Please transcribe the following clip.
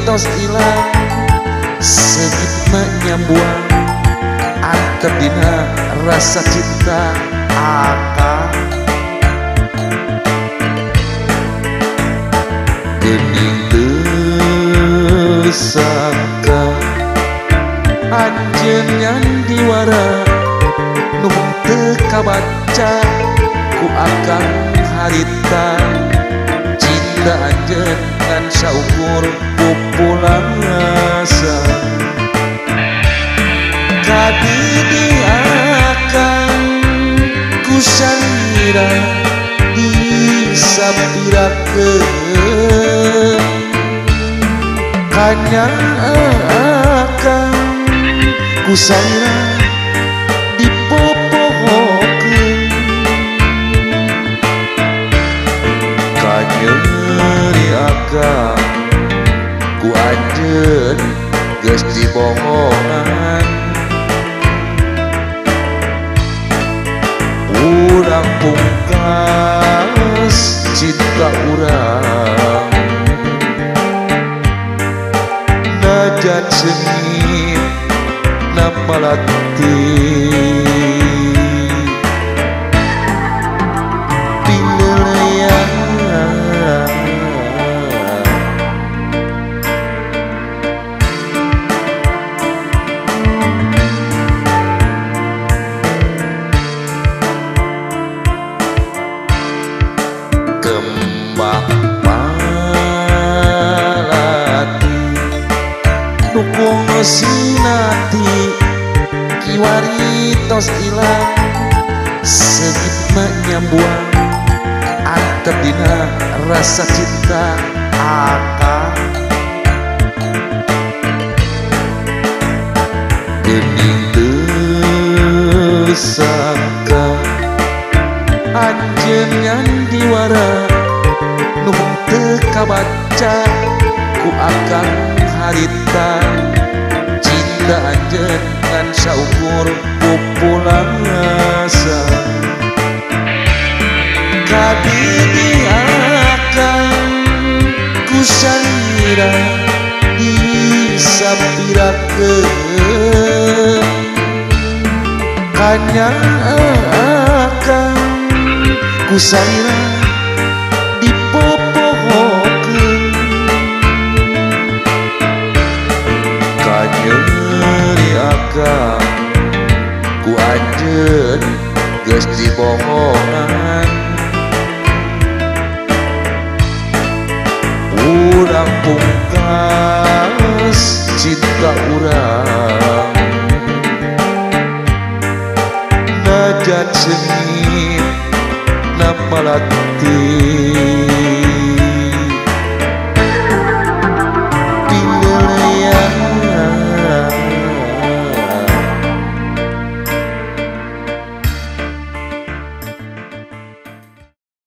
tos ilang segit menyambuang antep dina rasa cinta akang geuning teu sangka anjeun ngan diwara nu teu kabaca ku akang harita cinta anjeun ngan saukur pupulang asa kadidi akang ku salira disabirakeun kanyang akang ku salira dipopohokeun kanyeri akang ku anjeun geus dibohongan urang pungkas cinta urang najat sengit napalati pineleyan kembang malati dukung sinati kiwari tos ilang segit menyambuang antep dina rasa cinta akang geuning teu sangka anjeun ngan diwara nu teu kabaca ku akang harita cinta anjeun ngan saukur pupulang asa kadidi akang ku salira disabirakeun kanyang akang ku salira dipopohokeun kanyeri akang ku anjeun geus dibohongan urang pungkas cinta urang najat sengit napalati